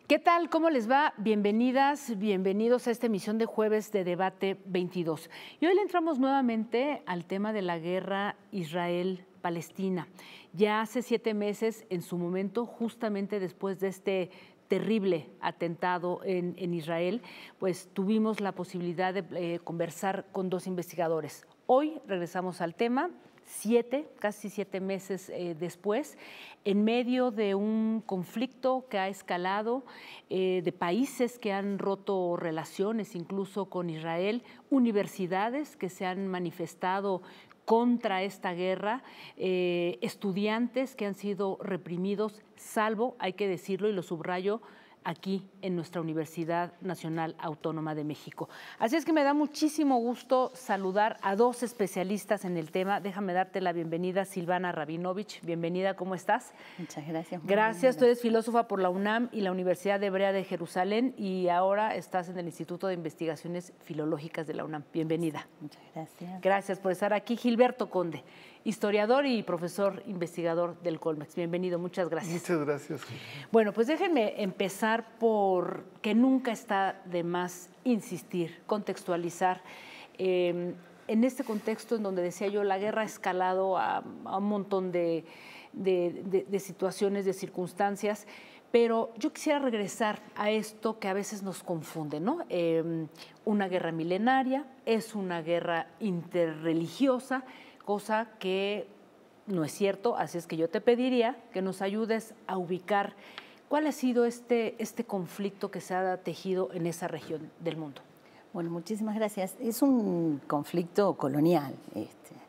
¿Qué tal? ¿Cómo les va? Bienvenidas, bienvenidos a esta emisión de jueves de Debate 22. Y hoy le entramos nuevamente al tema de la guerra Israel-Palestina. Ya hace 7 meses, en su momento, justamente después de este terrible atentado en Israel, pues tuvimos la posibilidad de conversar con 2 investigadores. Hoy regresamos al tema. Casi 7 meses después, en medio de un conflicto que ha escalado, de países que han roto relaciones incluso con Israel, universidades que se han manifestado contra esta guerra, estudiantes que han sido reprimidos, salvo, hay que decirlo y lo subrayo, aquí en nuestra Universidad Nacional Autónoma de México. Así es que me da muchísimo gusto saludar a 2 especialistas en el tema. Déjame darte la bienvenida, Silvana Rabinovich. Bienvenida, ¿cómo estás? Muchas gracias. Gracias, tú eres filósofa por la UNAM y la Universidad Hebrea de Jerusalén y ahora estás en el Instituto de Investigaciones Filológicas de la UNAM. Bienvenida. Muchas gracias. Gracias por estar aquí. Gilberto Conde, historiador y profesor investigador del Colmex. Bienvenido, muchas gracias. Muchas gracias. Bueno, pues déjenme empezar por que nunca está de más insistir, contextualizar. En este contexto en donde decía yo, la guerra ha escalado a un montón de situaciones, de circunstancias, pero yo quisiera regresar a esto que a veces nos confunde, ¿no? Una guerra milenaria, es una guerra interreligiosa, cosa que no es cierto, así es que yo te pediría que nos ayudes a ubicar cuál ha sido este conflicto que se ha tejido en esa región del mundo. Bueno, muchísimas gracias. Es un conflicto colonial,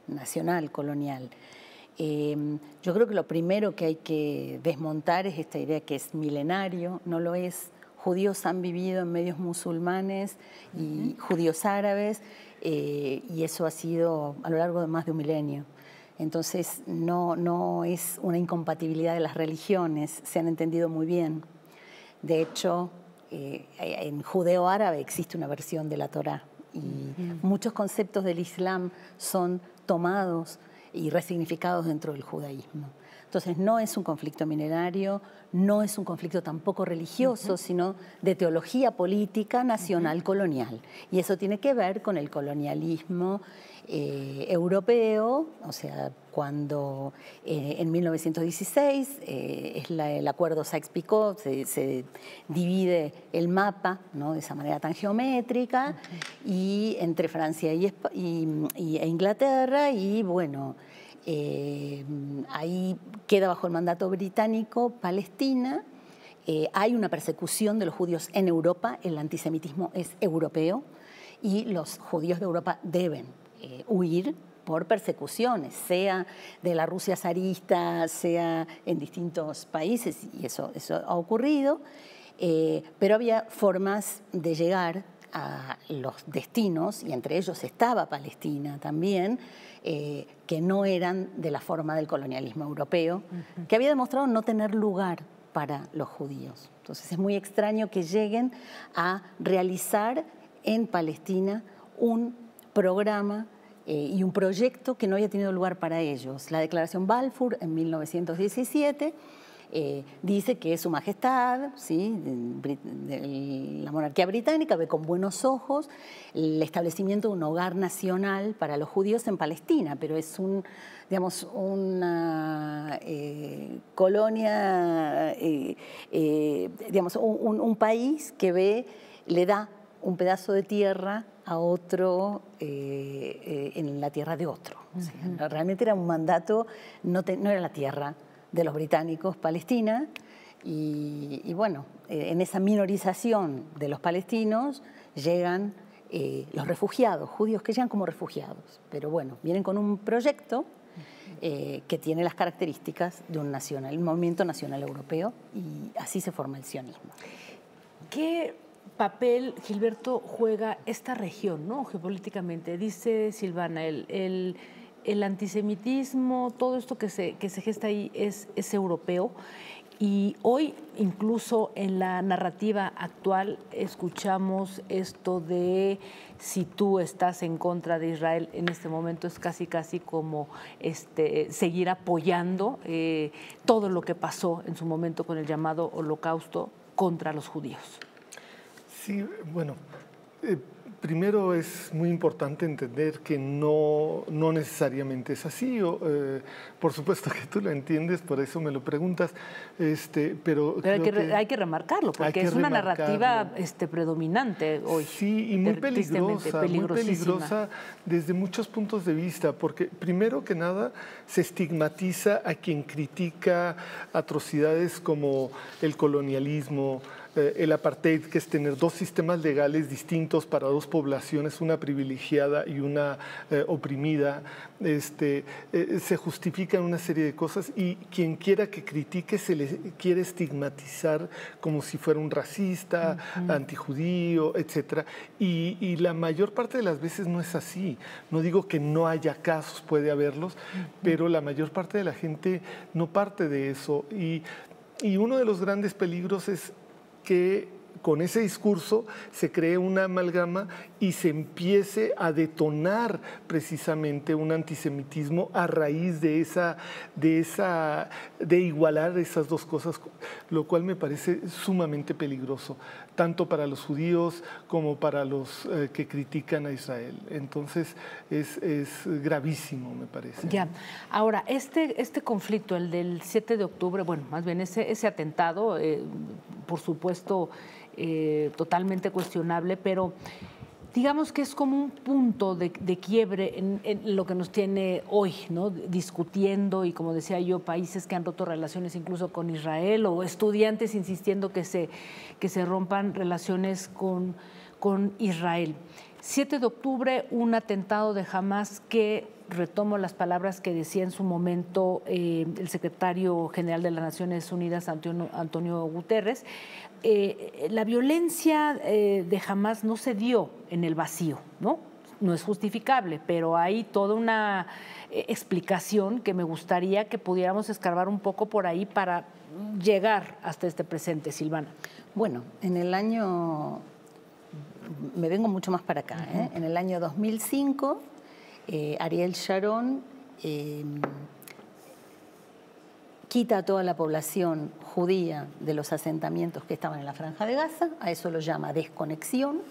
nacional colonial. Yo creo que lo primero que hay que desmontar es esta idea que es milenario, no lo es. Judíos han vivido en medios musulmanes y judíos árabes, y eso ha sido a lo largo de más de un milenio. Entonces, no es una incompatibilidad de las religiones, se han entendido muy bien. De hecho, en judeo-árabe existe una versión de la Torá y muchos conceptos del Islam son tomados y resignificados dentro del judaísmo. Entonces, no es un conflicto milenario, no es un conflicto tampoco religioso, sino de teología política nacional colonial. Y eso tiene que ver con el colonialismo europeo, o sea, cuando en 1916 es el acuerdo Sykes-Picot, se divide el mapa, ¿no?, de esa manera tan geométrica, y entre Francia e Inglaterra, y bueno, ahí queda bajo el mandato británico Palestina. Hay una persecución de los judíos en Europa, el antisemitismo es europeo y los judíos de Europa deben huir por persecuciones, sea de la Rusia zarista, sea en distintos países, y eso ha ocurrido, pero había formas de llegar a los destinos, y entre ellos estaba Palestina también, que no eran de la forma del colonialismo europeo, que había demostrado no tener lugar para los judíos. Entonces es muy extraño que lleguen a realizar en Palestina un programa y un proyecto que no había tenido lugar para ellos. La Declaración Balfour en 1917 dice que Su Majestad, ¿sí?, la monarquía británica, ve con buenos ojos el establecimiento de un hogar nacional para los judíos en Palestina, pero es una colonia, un país que le da un pedazo de tierra a otro en la tierra de otro. O sea, realmente era un mandato, no era la tierra de los británicos, Palestina, y bueno, en esa minorización de los palestinos llegan los refugiados, judíos que llegan como refugiados, pero bueno, vienen con un proyecto que tiene las características de un movimiento nacional europeo, y así se forma el sionismo. ¿Qué papel, Gilberto, juega esta región, ¿no?, geopolíticamente? Dice Silvana, el antisemitismo, todo esto que se gesta ahí es europeo, y hoy incluso en la narrativa actual escuchamos esto de si tú estás en contra de Israel en este momento es casi como seguir apoyando todo lo que pasó en su momento con el llamado Holocausto contra los judíos. Sí, bueno, primero es muy importante entender que no necesariamente es así. Por supuesto que tú lo entiendes, por eso me lo preguntas. Pero hay que remarcarlo, porque es una narrativa predominante hoy. Sí, y muy peligrosa desde muchos puntos de vista, porque primero que nada se estigmatiza a quien critica atrocidades como el colonialismo, el apartheid, que es tener dos sistemas legales distintos para dos poblaciones, una privilegiada y una oprimida. Se justifican una serie de cosas y quien quiera que critique se le quiere estigmatizar como si fuera un racista, antijudío, etc. Y la mayor parte de las veces no es así. No digo que no haya casos, puede haberlos, pero la mayor parte de la gente no parte de eso. Y uno de los grandes peligros es que con ese discurso se cree una amalgama y se empiece a detonar precisamente un antisemitismo a raíz de igualar esas dos cosas, lo cual me parece sumamente peligroso, tanto para los judíos como para los que critican a Israel. Entonces es gravísimo, me parece. Ya. Ahora, este conflicto, el del 7 de octubre, bueno, más bien ese atentado, por supuesto, totalmente cuestionable, pero digamos que es como un punto de quiebre en lo que nos tiene hoy, ¿no? Discutiendo, y como decía yo, países que han roto relaciones incluso con Israel, o estudiantes insistiendo que se rompan relaciones con Israel. 7 de octubre, un atentado de Hamás que, retomo las palabras que decía en su momento el secretario general de las Naciones Unidas, Antonio Guterres, la violencia de Hamás no se dio en el vacío, ¿no? No es justificable, pero hay toda una explicación que me gustaría que pudiéramos escarbar un poco por ahí para llegar hasta este presente, Silvana. Bueno, en el año, me vengo mucho más para acá, en el año 2005, Ariel Sharon quita a toda la población judía de los asentamientos que estaban en la Franja de Gaza, a eso lo llama desconexión.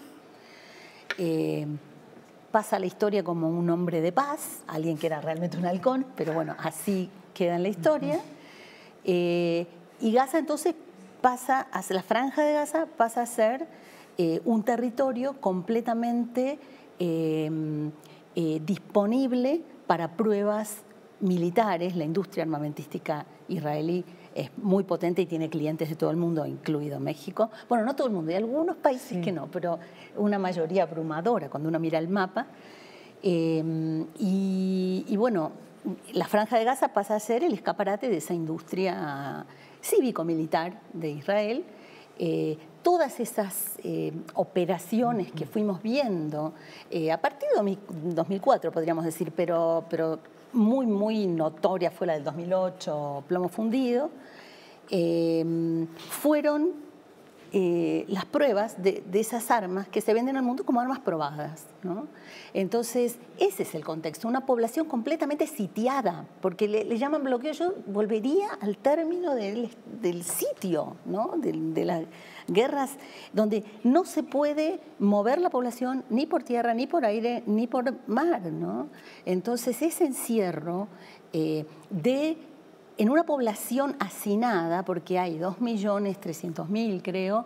Pasa a la historia como un hombre de paz, alguien que era realmente un halcón, pero bueno, así queda en la historia. Y Gaza entonces pasa, la Franja de Gaza pasa a ser un territorio completamente disponible para pruebas militares. La industria armamentística israelí es muy potente y tiene clientes de todo el mundo, incluido México. Bueno, no todo el mundo, hay algunos países que no, pero una mayoría abrumadora cuando uno mira el mapa. Y bueno, la Franja de Gaza pasa a ser el escaparate de esa industria cívico-militar de Israel. Todas esas operaciones que fuimos viendo, a partir de 2004 podríamos decir, pero muy, muy notoria fue la del 2008, Plomo Fundido, fueron las pruebas de esas armas que se venden al mundo como armas probadas, ¿no? Entonces, ese es el contexto, una población completamente sitiada, porque le llaman bloqueo. Yo volvería al término del sitio, ¿no? De las guerras donde no se puede mover la población ni por tierra, ni por aire, ni por mar, ¿no? Entonces, ese encierro en una población hacinada, porque hay 2.300.000, creo,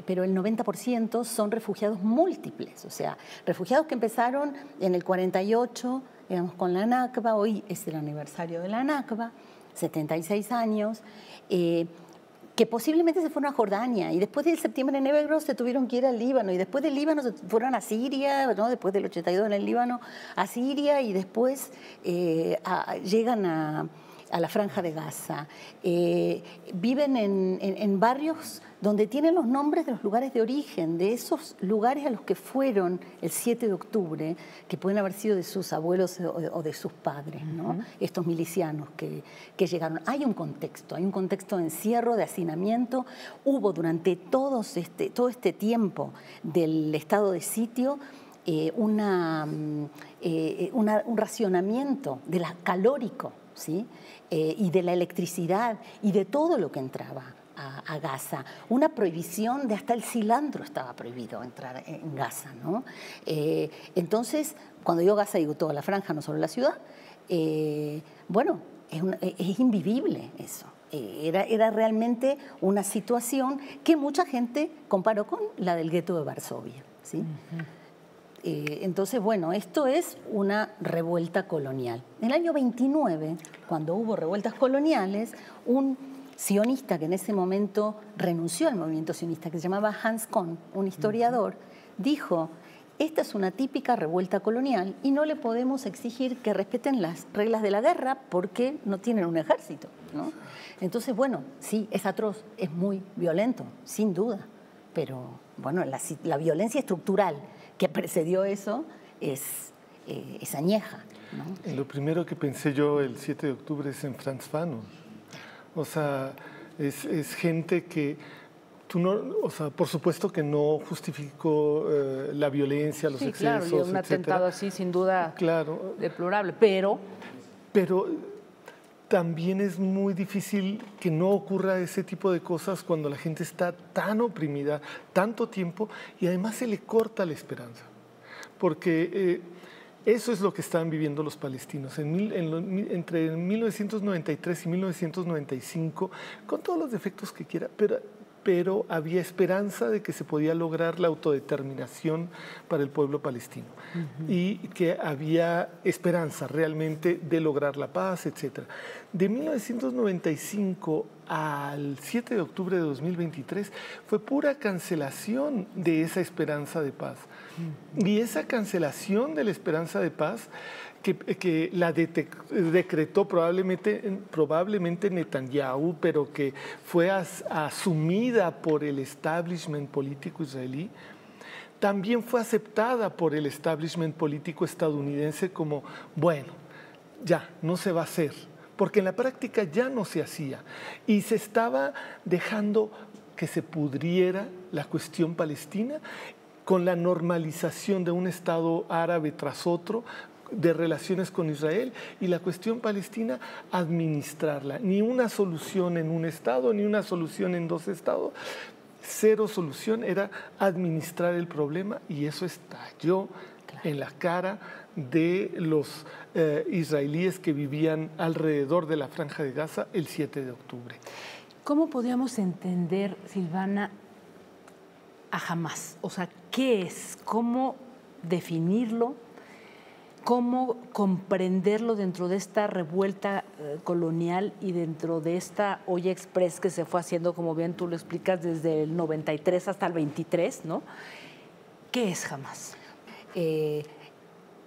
pero el 90% son refugiados múltiples, o sea, refugiados que empezaron en el 48, digamos, con la Nakba. Hoy es el aniversario de la Nakba, 76 años, que posiblemente se fueron a Jordania, y después del septiembre negro se tuvieron que ir al Líbano, y después del Líbano se fueron a Siria, ¿no? Después del 82 en el Líbano, a Siria, y después llegan a la Franja de Gaza. Viven en barrios donde tienen los nombres de los lugares de origen, de esos lugares a los que fueron el 7 de octubre, que pueden haber sido de sus abuelos o de sus padres, ¿no? Estos milicianos que llegaron. Hay un contexto de encierro, de hacinamiento. Hubo durante todo este tiempo del estado de sitio un racionamiento calórico, ¿sí? Y de la electricidad y de todo lo que entraba a Gaza, una prohibición de hasta el cilantro estaba prohibido entrar en Gaza, ¿no? Entonces, cuando digo Gaza digo toda la franja, no solo la ciudad, bueno, es invivible eso. Era realmente una situación que mucha gente comparó con la del gueto de Varsovia, ¿sí? Uh-huh. Entonces, bueno, esto es una revuelta colonial. En el año 29, cuando hubo revueltas coloniales, un sionista que en ese momento renunció al movimiento sionista, que se llamaba Hans Kohn, un historiador, dijo: esta es una típica revuelta colonial y no le podemos exigir que respeten las reglas de la guerra porque no tienen un ejército, ¿no? Entonces, bueno, sí, es atroz, es muy violento, sin duda, pero bueno, la violencia estructural que precedió eso es añeja, ¿no? Lo primero que pensé yo el 7 de octubre es en Frantz Fanon. O sea, es gente que o sea, por supuesto que no justificó la violencia, los excesos, claro, y un atentado así sin duda deplorable, pero también es muy difícil que no ocurra ese tipo de cosas cuando la gente está tan oprimida tanto tiempo y además se le corta la esperanza, porque eso es lo que estaban viviendo los palestinos entre 1993 y 1995, con todos los defectos que quiera, pero había esperanza de que se podía lograr la autodeterminación para el pueblo palestino. Uh-huh. Y que había esperanza realmente de lograr la paz, etc. De 1995 al 7 de octubre de 2023 fue pura cancelación de esa esperanza de paz. Uh-huh. Y esa cancelación de la esperanza de paz que la decretó probablemente Netanyahu, pero que fue asumida por el establishment político israelí, también fue aceptada por el establishment político estadounidense como, bueno, ya, no se va a hacer, porque en la práctica ya no se hacía y se estaba dejando que se pudriera la cuestión palestina con la normalización de un Estado árabe tras otro, de relaciones con Israel, y la cuestión palestina administrarla. Ni una solución en un Estado, ni una solución en dos Estados. Cero solución, era administrar el problema, y eso estalló en la cara de los israelíes que vivían alrededor de la Franja de Gaza el 7 de octubre. ¿Cómo podríamos entender, Silvana, a Hamás? O sea, ¿qué es? ¿Cómo definirlo? ¿Cómo comprenderlo dentro de esta revuelta colonial y dentro de esta olla express que se fue haciendo, como bien tú lo explicas, desde el 93 hasta el 23, ¿no? ¿Qué es Hamás?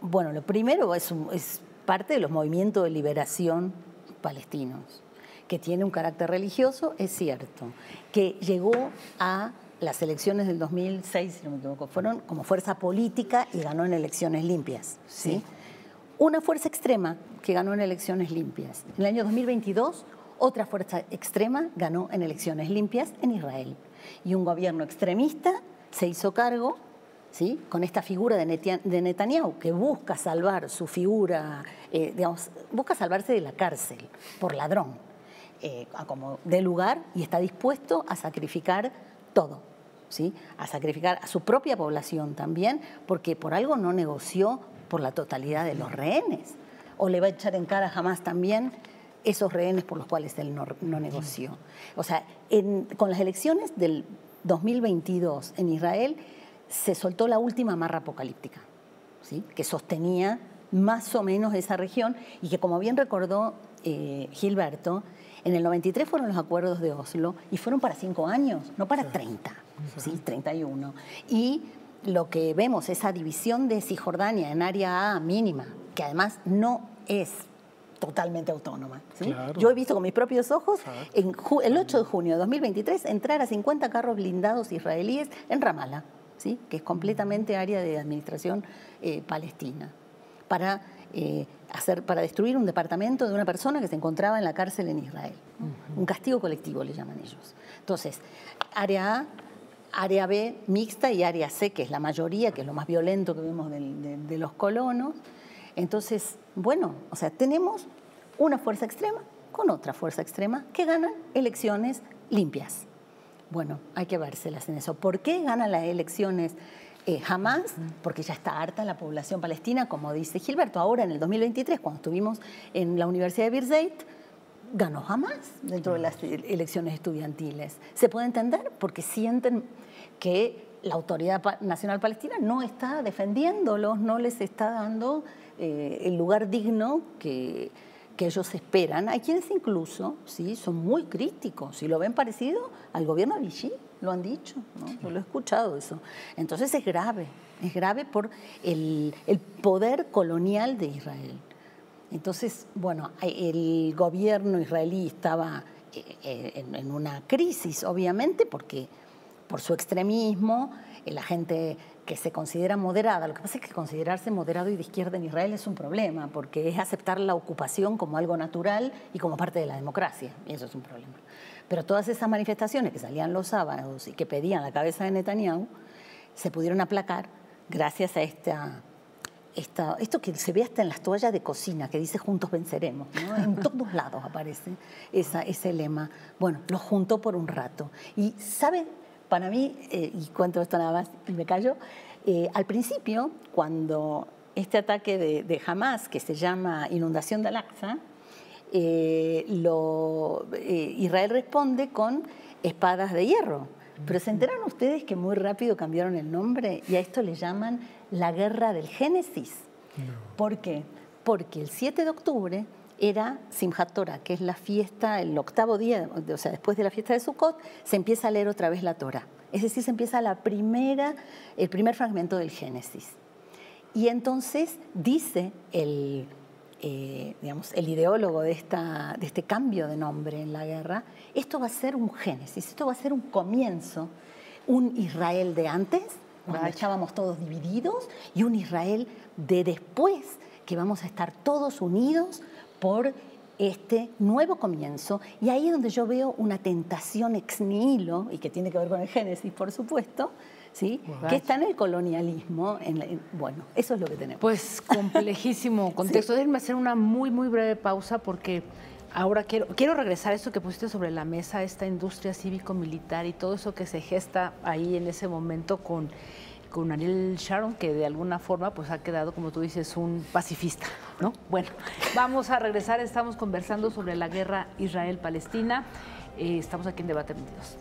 Bueno, lo primero es parte de los movimientos de liberación palestinos, que tiene un carácter religioso, es cierto, que llegó a las elecciones del 2006, si no me equivoco, fueron como fuerza política y ganó en elecciones limpias, ¿sí? Una fuerza extrema que ganó en elecciones limpias. En el año 2022, otra fuerza extrema ganó en elecciones limpias en Israel. Y un gobierno extremista se hizo cargo, ¿sí?, con esta figura de Netanyahu, que busca salvar su figura, busca salvarse de la cárcel por ladrón, como de lugar, y está dispuesto a sacrificar todo. ¿Sí? A sacrificar a su propia población también, porque por algo no negoció por la totalidad de los rehenes. O le va a echar en cara jamás también esos rehenes por los cuales él no negoció. O sea, con las elecciones del 2022 en Israel se soltó la última amarra apocalíptica, ¿sí?, que sostenía más o menos esa región y que, como bien recordó Gilberto, en el 93 fueron los acuerdos de Oslo y fueron para 5 años, no para 30, ¿sí? 31. Y lo que vemos, esa división de Cisjordania en área A mínima, que además no es totalmente autónoma, ¿sí? Claro. Yo he visto con mis propios ojos, el 8 de junio de 2023, entrar a 50 carros blindados israelíes en Ramallah, ¿sí?, que es completamente área de administración palestina, para destruir un departamento de una persona que se encontraba en la cárcel en Israel. Un castigo colectivo le llaman ellos. Entonces, área A, área B mixta y área C, que es la mayoría, que es lo más violento que vemos de los colonos. Entonces, bueno, o sea, tenemos una fuerza extrema con otra fuerza extrema que ganan elecciones limpias. Bueno, hay que vérselas en eso. ¿Por qué ganan las elecciones Hamas? Porque ya está harta la población palestina, como dice Gilberto. Ahora, en el 2023, cuando estuvimos en la Universidad de Birzeit, ganó Hamas dentro de las elecciones estudiantiles. Se puede entender porque sienten que la Autoridad Nacional Palestina no está defendiéndolos, no les está dando el lugar digno que ellos esperan. Hay quienes incluso son muy críticos y lo ven parecido al gobierno de Vichy, lo han dicho, ¿no? Yo lo he escuchado eso. Entonces es grave por el poder colonial de Israel. Entonces, bueno, el gobierno israelí estaba en una crisis, obviamente, porque por su extremismo, la gente que se considera moderada. Lo que pasa es que considerarse moderado y de izquierda en Israel es un problema, porque es aceptar la ocupación como algo natural y como parte de la democracia, y eso es un problema. Pero todas esas manifestaciones que salían los sábados y que pedían la cabeza de Netanyahu, se pudieron aplacar gracias a esto que se ve hasta en las toallas de cocina, que dice "Juntos venceremos", ¿no? En todos lados aparece ese lema. Bueno, lo juntó por un rato. Y, ¿sabe? Para mí, y cuento esto nada más y me callo, al principio, cuando este ataque de Hamas, que se llama Inundación de Al-Aqsa, Israel responde con espadas de hierro. Pero ¿se enteran ustedes que muy rápido cambiaron el nombre y a esto le llaman la Guerra del Génesis? No. ¿Por qué? Porque el 7 de octubre era Simchat Torah, que es la fiesta, el octavo día, o sea, después de la fiesta de Sukkot, se empieza a leer otra vez la Torah. Es decir, se empieza el primer fragmento del Génesis. Y entonces dice el ideólogo de este cambio de nombre en la guerra, esto va a ser un Génesis, esto va a ser un comienzo, un Israel de antes, cuando estábamos todos divididos, y un Israel de después, que vamos a estar todos unidos por este nuevo comienzo. Y ahí es donde yo veo una tentación ex nihilo, y que tiene que ver con el Génesis, por supuesto, ¿sí? Que está en el colonialismo. Bueno, eso es lo que tenemos. Pues complejísimo contexto. Sí. Déjenme hacer una muy, muy breve pausa porque ahora quiero regresar a esto que pusiste sobre la mesa, esta industria cívico-militar y todo eso que se gesta ahí en ese momento con Ariel Sharon, que de alguna forma pues ha quedado, como tú dices, un pacifista, ¿no? Bueno, vamos a regresar. Estamos conversando sobre la guerra Israel-Palestina. Estamos aquí en Debate 22.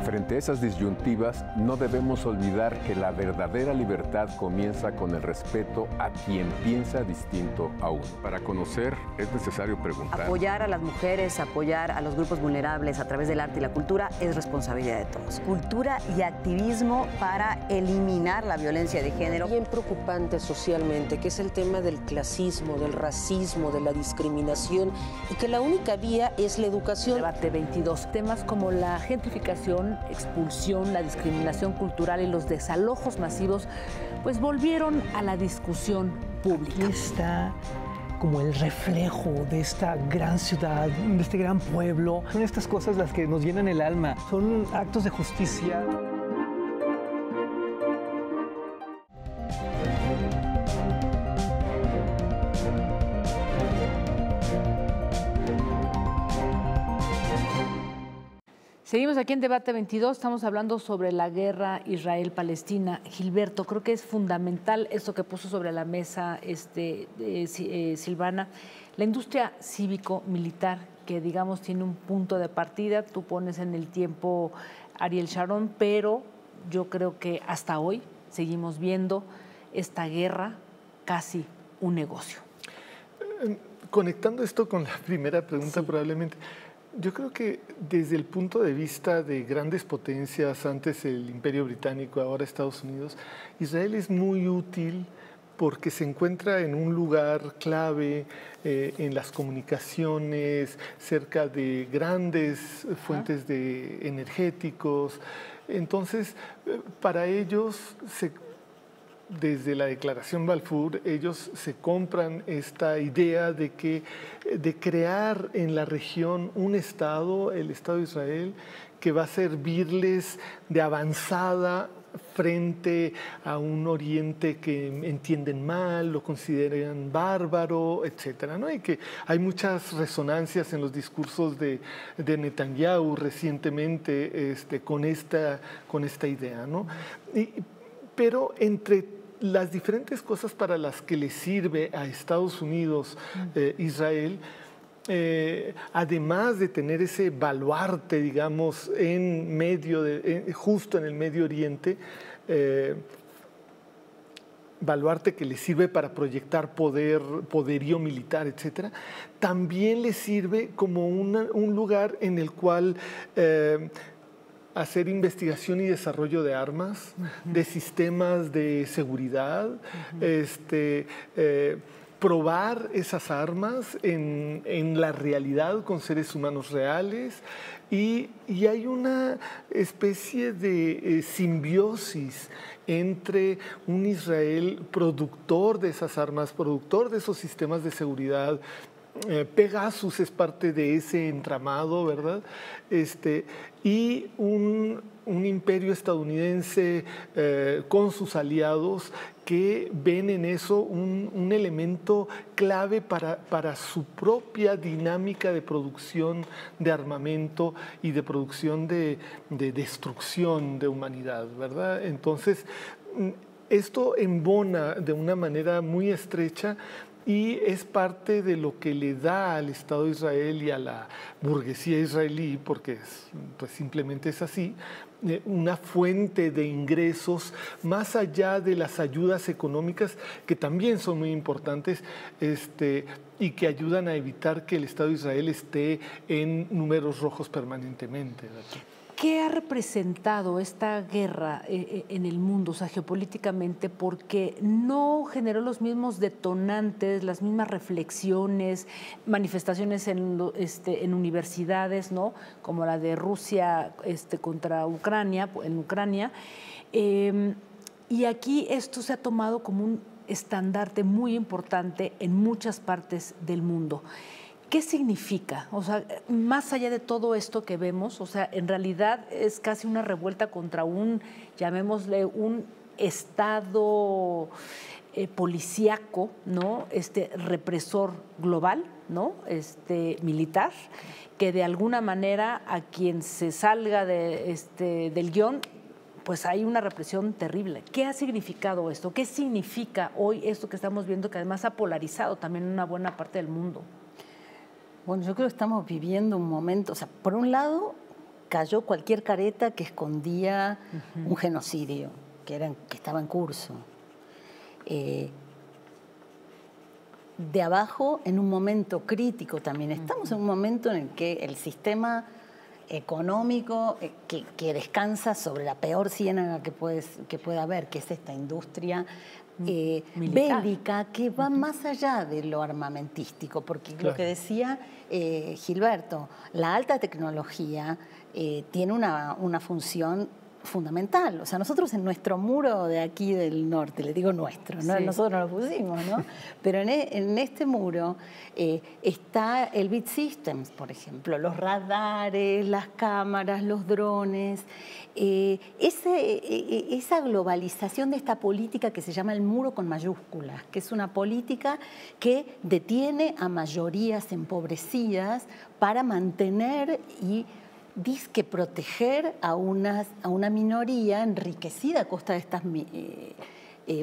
Frente a esas disyuntivas, no debemos olvidar que la verdadera libertad comienza con el respeto a quien piensa distinto a uno. Para conocer es necesario preguntar. Apoyar a las mujeres, apoyar a los grupos vulnerables a través del arte y la cultura es responsabilidad de todos. Cultura y activismo para eliminar la violencia de género. Bien preocupante socialmente, que es el tema del clasismo, del racismo, de la discriminación, y que la única vía es la educación. Debate 22. Temas como la gentrificación, expulsión, la discriminación cultural y los desalojos masivos, pues volvieron a la discusión pública. Aquí está como el reflejo de esta gran ciudad, de este gran pueblo. Son estas cosas las que nos llenan el alma, son actos de justicia. Seguimos aquí en Debate 22, estamos hablando sobre la guerra Israel-Palestina. Gilberto, creo que es fundamental esto que puso sobre la mesa Silvana, la industria cívico-militar, que digamos tiene un punto de partida, tú pones en el tiempo Ariel Sharon, pero yo creo que hasta hoy seguimos viendo esta guerra casi un negocio. Conectando esto con la primera pregunta, probablemente, yo creo que desde el punto de vista de grandes potencias, antes el Imperio Británico, ahora Estados Unidos, Israel es muy útil porque se encuentra en un lugar clave en las comunicaciones, cerca de grandes fuentes energéticos. Entonces, para ellos desde la Declaración Balfour, ellos se compran esta idea de crear en la región un Estado, el Estado de Israel, que va a servirles de avanzada frente a un Oriente que entienden mal, lo consideran bárbaro, etcétera, ¿no? Y que hay muchas resonancias en los discursos de Netanyahu recientemente con esta idea, ¿no? Pero entre las diferentes cosas para las que le sirve a Estados Unidos Israel, además de tener ese baluarte, digamos, justo en el Medio Oriente, baluarte que le sirve para proyectar poderío militar, etcétera, también le sirve como un lugar en el cual hacer investigación y desarrollo de armas, de sistemas de seguridad, probar esas armas en la realidad con seres humanos reales, y hay una especie de simbiosis entre un Israel productor de esas armas, productor de esos sistemas de seguridad. Pegasus es parte de ese entramado, ¿verdad? Y un imperio estadounidense con sus aliados que ven en eso un elemento clave para su propia dinámica de producción de armamento y de producción de destrucción de humanidad, ¿verdad? Entonces, esto embona de una manera muy estrecha y es parte de lo que le da al Estado de Israel y a la burguesía israelí, porque pues simplemente es así, una fuente de ingresos más allá de las ayudas económicas, que también son muy importantes, y que ayudan a evitar que el Estado de Israel esté en números rojos permanentemente, ¿verdad? ¿Qué ha representado esta guerra en el mundo, o sea, geopolíticamente? Porque no generó los mismos detonantes, las mismas reflexiones, manifestaciones en universidades, ¿no? Como la de Rusia contra Ucrania, en Ucrania. Y aquí esto se ha tomado como un estandarte muy importante en muchas partes del mundo. ¿Qué significa? O sea, más allá de todo esto que vemos, o sea, en realidad es casi una revuelta contra llamémosle un Estado policíaco, ¿no? Represor global, ¿no? Militar, que de alguna manera a quien se salga del guión, pues hay una represión terrible. ¿Qué ha significado esto? ¿Qué significa hoy esto que estamos viendo, que además ha polarizado también una buena parte del mundo? Bueno, yo creo que estamos viviendo un momento, o sea, por un lado cayó cualquier careta que escondía un genocidio que estaba en curso. De abajo, en un momento crítico también, estamos en un momento en el que el sistema económico que descansa sobre la peor ciénaga que pueda haber, que es esta industria bélica, que va más allá de lo armamentístico, porque claro, lo que decía Gilberto, la alta tecnología tiene una función fundamental. O sea, nosotros en nuestro muro de aquí del norte, le digo nuestro, ¿no? Sí. Nosotros no lo pusimos, ¿no? Pero en este muro está el Bit Systems, por ejemplo, los radares, las cámaras, los drones, esa globalización de esta política que se llama el muro con mayúsculas, que es una política que detiene a mayorías empobrecidas para mantener y disque proteger a una minoría enriquecida a costa de estas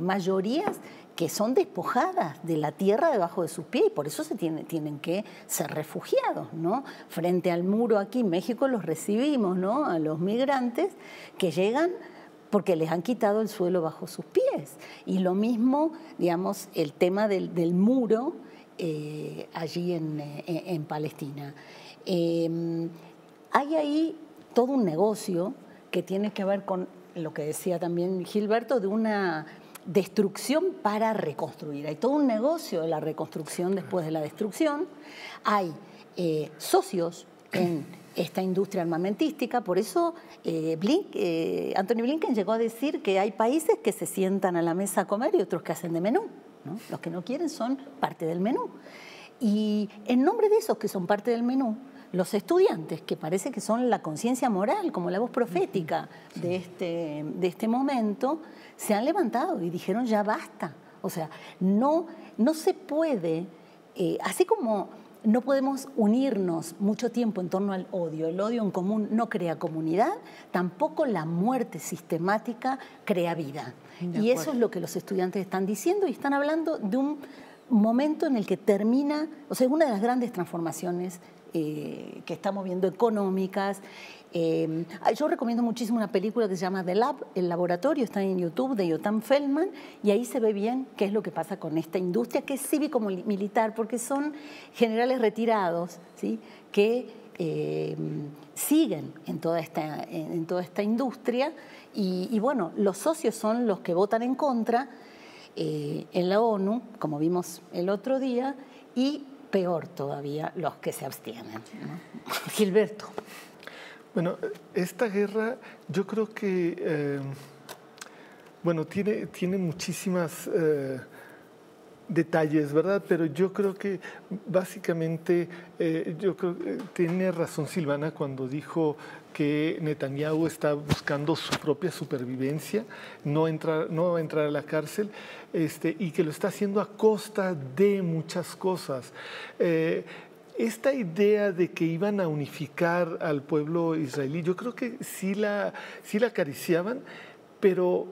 mayorías que son despojadas de la tierra debajo de sus pies, y por eso tienen que ser refugiados, ¿no? Frente al muro aquí en México los recibimos, ¿no? A los migrantes que llegan porque les han quitado el suelo bajo sus pies. Y lo mismo, digamos, el tema del muro allí en Palestina. Hay ahí todo un negocio que tiene que ver con lo que decía también Gilberto, de una destrucción para reconstruir. Hay todo un negocio de la reconstrucción después de la destrucción. Hay socios en esta industria armamentística. Por eso Antony Blinken llegó a decir que hay países que se sientan a la mesa a comer y otros que hacen de menú, ¿no? Los que no quieren son parte del menú. Y en nombre de esos que son parte del menú, los estudiantes, que parece que son la conciencia moral, como la voz profética de este momento, se han levantado y dijeron ya basta. O sea, no se puede, así como no podemos unirnos mucho tiempo en torno al odio, el odio en común no crea comunidad, tampoco la muerte sistemática crea vida. Y eso es lo que los estudiantes están diciendo y están hablando de un momento en el que termina, o sea, una de las grandes transformaciones que estamos viendo económicas. Yo recomiendo muchísimo una película que se llama The Lab, El Laboratorio, está en YouTube, de Yotam Feldman, y ahí se ve bien qué es lo que pasa con esta industria, que es cívico-militar, porque son generales retirados, ¿sí?, que siguen en toda esta industria, y bueno, los socios son los que votan en contra en la ONU, como vimos el otro día, y peor todavía, los que se abstienen, ¿no? Gilberto. Bueno, esta guerra yo creo que, bueno, tiene muchísimas detalles, ¿verdad? Pero yo creo que básicamente, yo creo que tiene razón Silvana cuando dijo que Netanyahu está buscando su propia supervivencia, no entrar a la cárcel, y que lo está haciendo a costa de muchas cosas. Esta idea de que iban a unificar al pueblo israelí, yo creo que sí la acariciaban, pero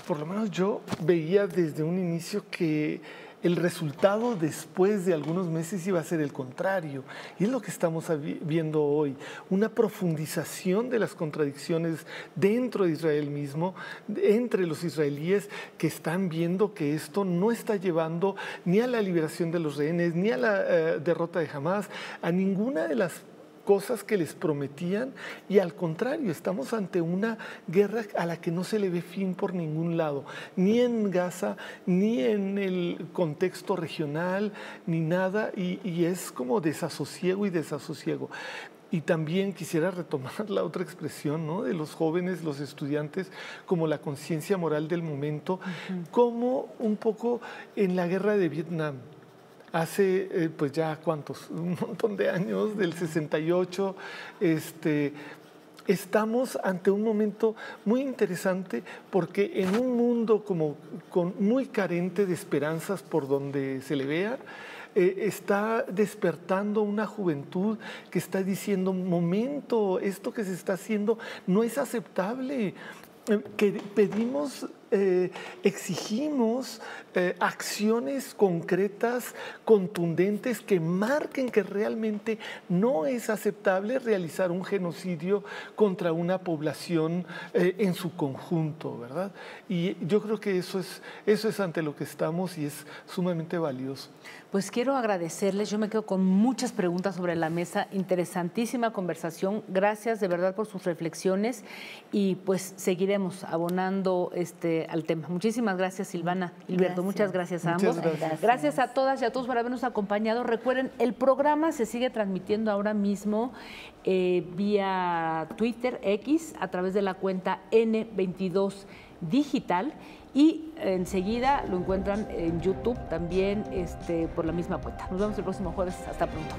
por lo menos yo veía desde un inicio que el resultado después de algunos meses iba a ser el contrario. Y es lo que estamos viendo hoy, una profundización de las contradicciones dentro de Israel mismo, entre los israelíes que están viendo que esto no está llevando ni a la liberación de los rehenes, ni a la derrota de Hamás, a ninguna de las cosas que les prometían, y al contrario, estamos ante una guerra a la que no se le ve fin por ningún lado, ni en Gaza, ni en el contexto regional, ni nada, y es como desasosiego y desasosiego. Y también quisiera retomar la otra expresión, ¿no?, de los jóvenes, los estudiantes, como la conciencia moral del momento, como un poco en la guerra de Vietnam. Hace, pues ya, ¿cuántos? Un montón de años, del 68, estamos ante un momento muy interesante porque en un mundo muy carente de esperanzas por donde se le vea, está despertando una juventud que está diciendo, momento, esto que se está haciendo no es aceptable, que pedimos, exigimos acciones concretas, contundentes, que marquen que realmente no es aceptable realizar un genocidio contra una población en su conjunto, ¿verdad? Y yo creo que eso es ante lo que estamos y es sumamente valioso. Pues quiero agradecerles, yo me quedo con muchas preguntas sobre la mesa, interesantísima conversación, gracias de verdad por sus reflexiones y pues seguiremos abonando al tema. Muchísimas gracias, Silvana, Gilberto, muchas gracias a ambos. Gracias a todas y a todos por habernos acompañado. Recuerden, el programa se sigue transmitiendo ahora mismo vía Twitter, X, a través de la cuenta N22 Digital. Y enseguida lo encuentran en YouTube también por la misma cuenta. Nos vemos el próximo jueves. Hasta pronto.